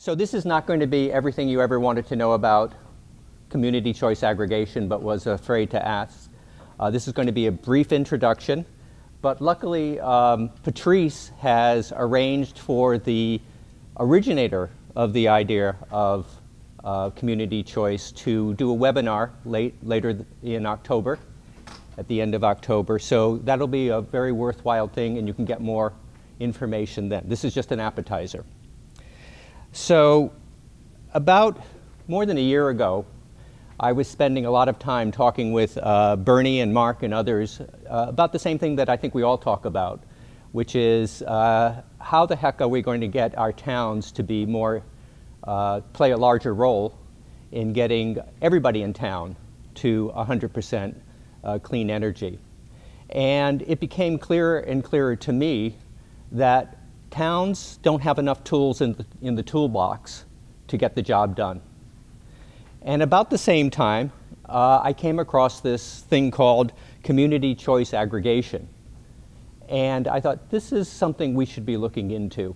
So this is not going to be everything you ever wanted to know about community choice aggregation but was afraid to ask. This is going to be a brief introduction, but luckily Patrice has arranged for the originator of the idea of community choice to do a webinar later in October, at the end of October. So that'll be a very worthwhile thing, and you can get more information then. This is just an appetizer. So about more than a year ago, I was spending a lot of time talking with Bernie and Mark and others about the same thing that I think we all talk about, which is how the heck are we going to get our towns to be more, play a larger role in getting everybody in town to 100% clean energy. And it became clearer and clearer to me that towns don't have enough tools in the toolbox to get the job done. And about the same time, I came across this thing called Community Choice Aggregation. And I thought, this is something we should be looking into.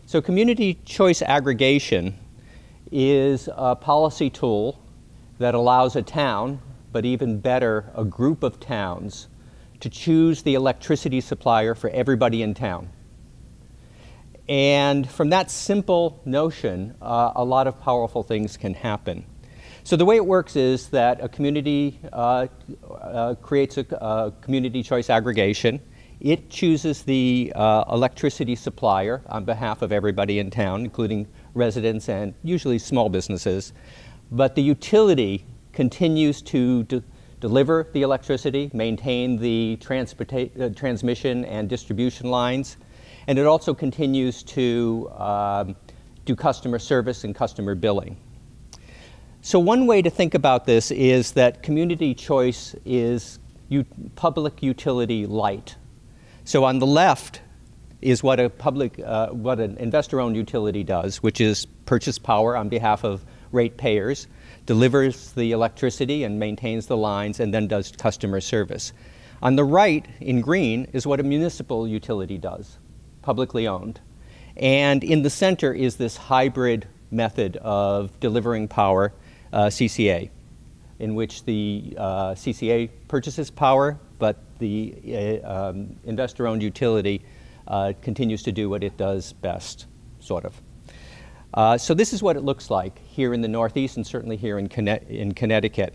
So Community Choice Aggregation is a policy tool that allows a town, but even better, a group of towns, to choose the electricity supplier for everybody in town. And from that simple notion, a lot of powerful things can happen. So the way it works is that a community creates a community choice aggregation. It chooses the electricity supplier on behalf of everybody in town, including residents and usually small businesses. But the utility continues to deliver the electricity, maintain the transmission and distribution lines, and it also continues to do customer service and customer billing. So one way to think about this is that community choice is public utility light. So on the left is what what an investor-owned utility does, which is purchase power on behalf of ratepayers, delivers the electricity and maintains the lines, and then does customer service. On the right, in green, is what a municipal utility does, publicly owned. And in the center is this hybrid method of delivering power, CCA, in which the CCA purchases power, but the investor-owned utility continues to do what it does best, sort of. So this is what it looks like here in the Northeast and certainly here in Connecticut,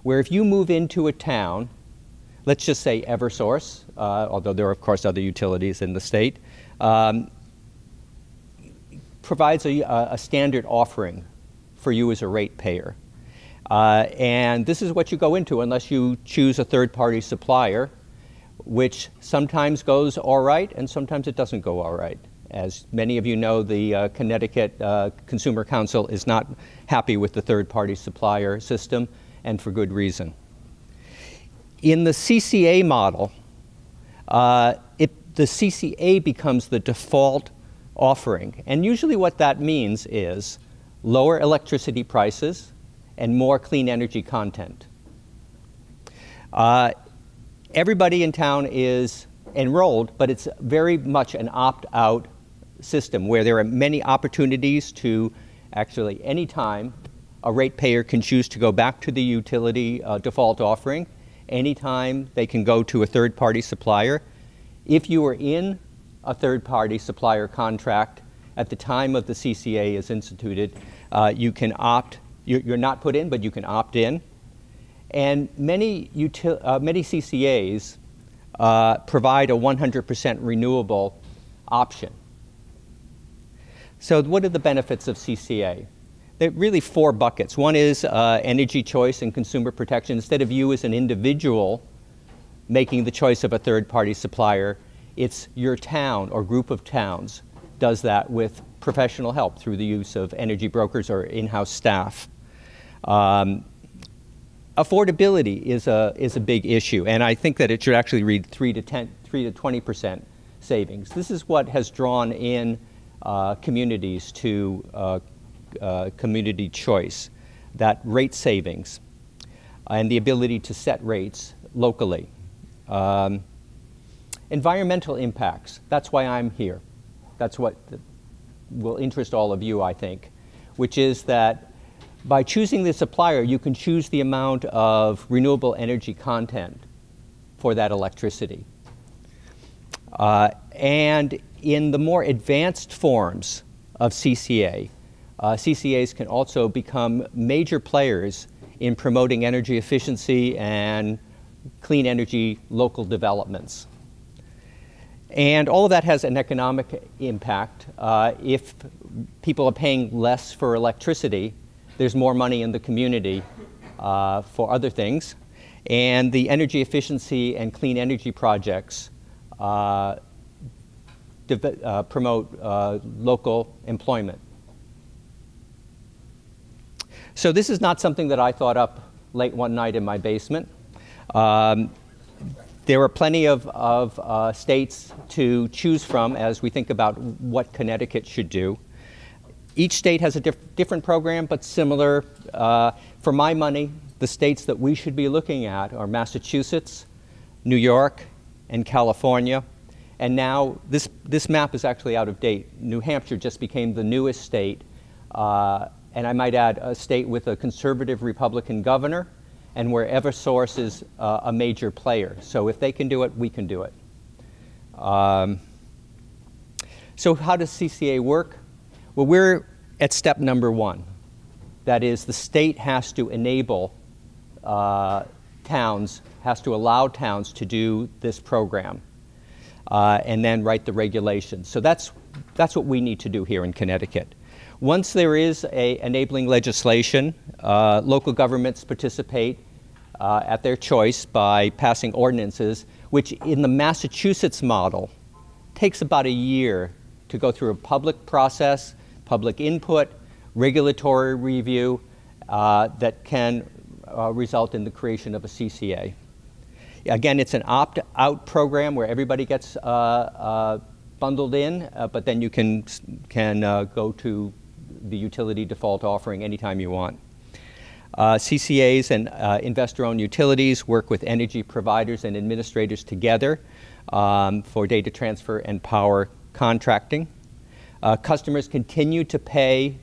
where if you move into a town, let's just say Eversource, although there are of course other utilities in the state, provides a standard offering for you as a ratepayer. And this is what you go into unless you choose a third-party supplier, which sometimes goes all right and sometimes it doesn't go all right. As many of you know, the Connecticut Consumer Council is not happy with the third-party supplier system, and for good reason. In the CCA model, the CCA becomes the default offering. And usually what that means is lower electricity prices and more clean energy content. Everybody in town is enrolled, but it's very much an opt-out system where there are many opportunities to actually, anytime a ratepayer can choose to go back to the utility default offering, anytime they can go to a third-party supplier. If you are in a third-party supplier contract at the time of the CCA is instituted, you can opt, you're not put in, but you can opt in. And many CCAs provide a 100% renewable option. So what are the benefits of CCA? There are really four buckets. One is energy choice and consumer protection. Instead of you as an individual making the choice of a third-party supplier, it's your town or group of towns does that with professional help through the use of energy brokers or in-house staff. Affordability is a big issue, and I think that it should actually read 3 to 20% savings. This is what has drawn in communities to community choice, that rate savings and the ability to set rates locally. Environmental impacts, that's why I'm here. That's what will interest all of you, I think. which is that by choosing the supplier, you can choose the amount of renewable energy content for that electricity. And in the more advanced forms of CCA, CCAs can also become major players in promoting energy efficiency and clean energy local developments. And all of that has an economic impact. If people are paying less for electricity, there's more money in the community for other things. And the energy efficiency and clean energy projects promote local employment. So this is not something that I thought up late one night in my basement. There are plenty of states to choose from as we think about what Connecticut should do. Each state has a different program, but similar. For my money, the states that we should be looking at are Massachusetts, New York, and California. And now this map is actually out of date. New Hampshire just became the newest state. And I might add a state with a conservative Republican governor, and where Eversource is a major player. So if they can do it, we can do it. So how does CCA work? Well, we're at step number 1. That is, the state has to enable towns, has to allow towns to do this program, and then write the regulations. So that's what we need to do here in Connecticut. Once there is enabling legislation, local governments participate at their choice by passing ordinances, which in the Massachusetts model takes about a year to go through a public process, public input, regulatory review that can result in the creation of a CCA. Again, it's an opt-out program where everybody gets bundled in, but then you can go to the utility default offering anytime you want. CCAs and investor-owned utilities work with energy providers and administrators together for data transfer and power contracting. Customers continue to pay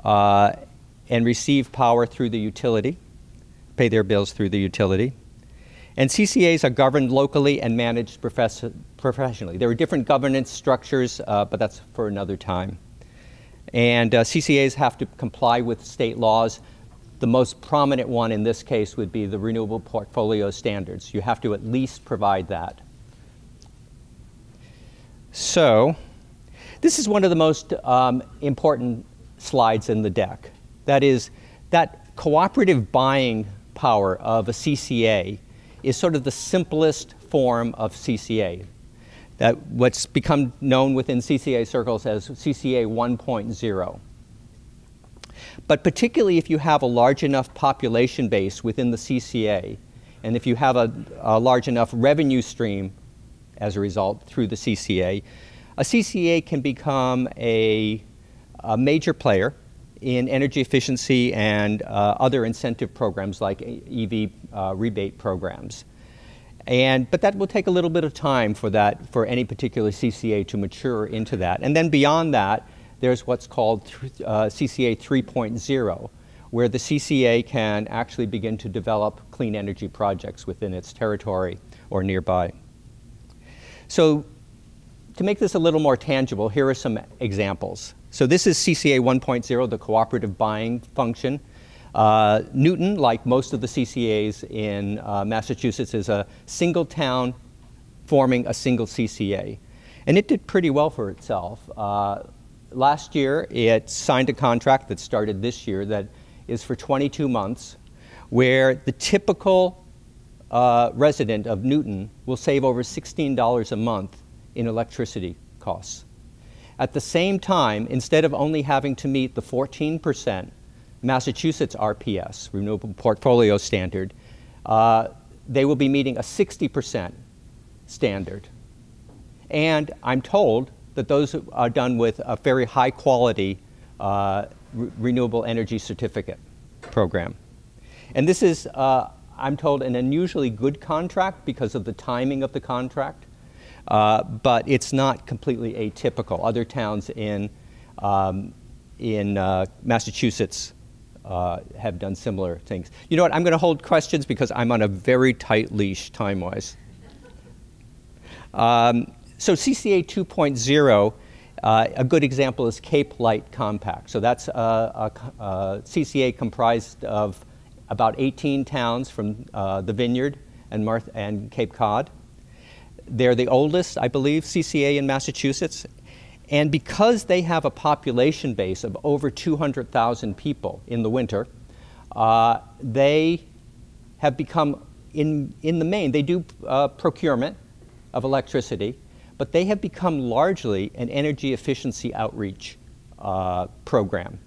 and receive power through the utility, pay their bills through the utility. And CCAs are governed locally and managed professionally. There are different governance structures, but that's for another time. And CCAs have to comply with state laws. The most prominent one in this case would be the Renewable Portfolio Standards. You have to at least provide that. So this is one of the most important slides in the deck. That is, that cooperative buying power of a CCA is sort of the simplest form of CCA. That what's become known within CCA circles as CCA 1.0. But particularly if you have a large enough population base within the CCA, and if you have a large enough revenue stream as a result through the CCA, a CCA can become a major player in energy efficiency and other incentive programs like EV rebate programs. But that will take a little bit of time for any particular CCA to mature into that. And then beyond that, there's what's called CCA 3.0, where the CCA can actually begin to develop clean energy projects within its territory or nearby. So to make this a little more tangible, here are some examples. So this is CCA 1.0, the cooperative buying function. Newton, like most of the CCAs in Massachusetts, is a single town forming a single CCA. And it did pretty well for itself. Last year, it signed a contract that started this year that is for 22 months, where the typical resident of Newton will save over $16 a month in electricity costs. At the same time, instead of only having to meet the 14% Massachusetts RPS, Renewable Portfolio Standard, they will be meeting a 60% standard. And I'm told that those are done with a very high quality renewable energy certificate program. And this is, I'm told, an unusually good contract because of the timing of the contract, but it's not completely atypical. Other towns in in Massachusetts have done similar things. You know what? I'm going to hold questions because I'm on a very tight leash time-wise. So CCA 2.0, a good example is Cape Light Compact. So that's a CCA comprised of about 18 towns from the Vineyard and Cape Cod. They're the oldest, I believe, CCA in Massachusetts. And because they have a population base of over 200,000 people in the winter, they have become, in the main, they do procurement of electricity, but they have become largely an energy efficiency outreach program.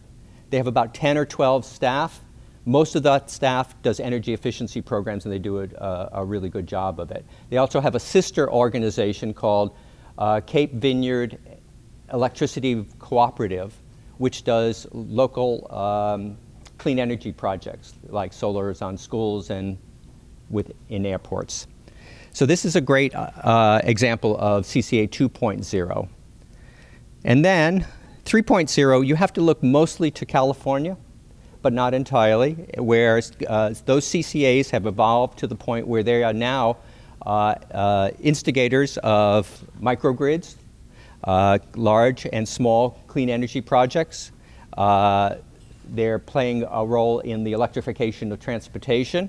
They have about 10 or 12 staff. Most of that staff does energy efficiency programs, and they do a really good job of it. They also have a sister organization called Cape Vineyard Electricity Cooperative, which does local clean energy projects like solars on schools and in airports. So this is a great example of CCA 2.0. And then 3.0, you have to look mostly to California, but not entirely, where those CCAs have evolved to the point where they are now instigators of microgrids, large and small clean energy projects. They're playing a role in the electrification of transportation,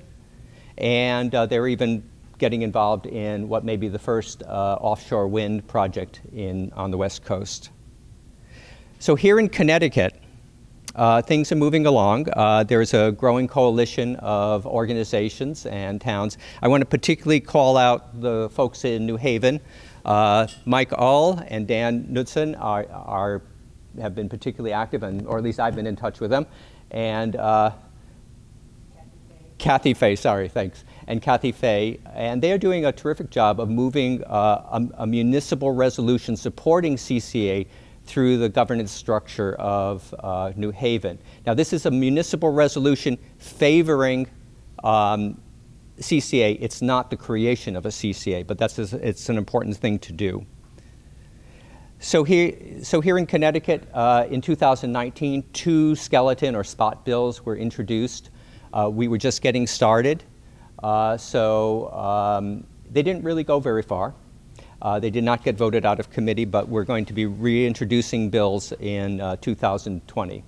and they're even getting involved in what may be the first offshore wind project on the West Coast. So here in Connecticut, things are moving along. There's a growing coalition of organizations and towns. I want to particularly call out the folks in New Haven. Mike Ull and Dan Knudsen have been particularly active, or at least I've been in touch with them. And Kathy Fay, sorry, thanks. And Kathy Fay, and they are doing a terrific job of moving a municipal resolution supporting CCA through the governance structure of New Haven. Now, this is a municipal resolution favoring CCA. It's not the creation of a CCA, but it's an important thing to do. So here in Connecticut, in 2019, 2 skeleton or spot bills were introduced. We were just getting started, so they didn't really go very far. They did not get voted out of committee, but we're going to be reintroducing bills in 2020.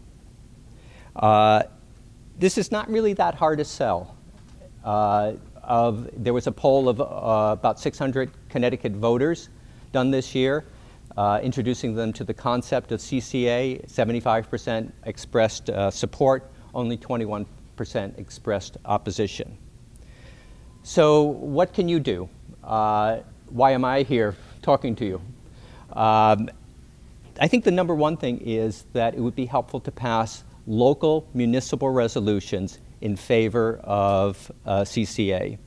This is not really that hard to sell. There was a poll of about 600 Connecticut voters done this year, introducing them to the concept of CCA. 75% expressed support, only 21% expressed opposition. So what can you do? Why am I here talking to you? I think the #1 thing is that it would be helpful to pass local municipal resolutions in favor of CCA.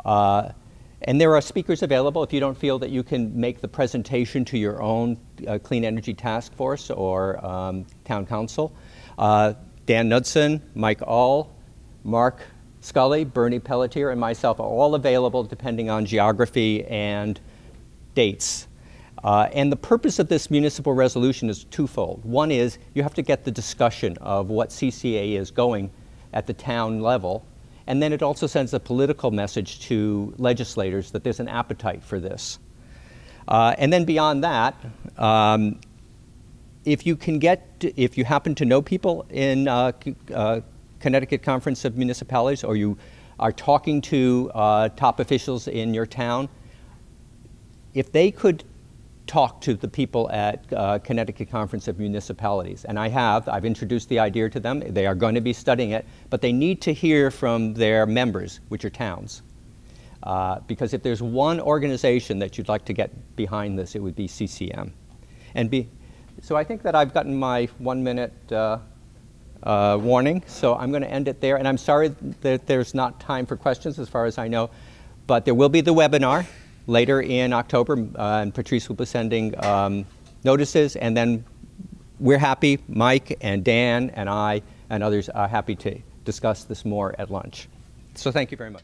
And there are speakers available if you don't feel that you can make the presentation to your own Clean Energy Task Force or Town Council. Dan Knudsen, Mike Ull, Mark Scully, Bernie Pelletier, and myself are all available depending on geography and dates. And the purpose of this municipal resolution is twofold. One is you have to get the discussion of what CCA is going at the town level, and then it also sends a political message to legislators that there's an appetite for this. And then beyond that, if you happen to know people in Connecticut Conference of Municipalities, or you are talking to top officials in your town, if they could talk to the people at Connecticut Conference of Municipalities, and I've introduced the idea to them. They are going to be studying it, but they need to hear from their members, which are towns. Because if there's one organization that you'd like to get behind this, it would be CCM. So I think that I've gotten my 1-minute warning, so I'm going to end it there. And I'm sorry that there's not time for questions as far as I know, but there will be the webinar later in October, and Patrice will be sending notices, and then we're happy, Mike and Dan and I and others are happy to discuss this more at lunch. So thank you very much.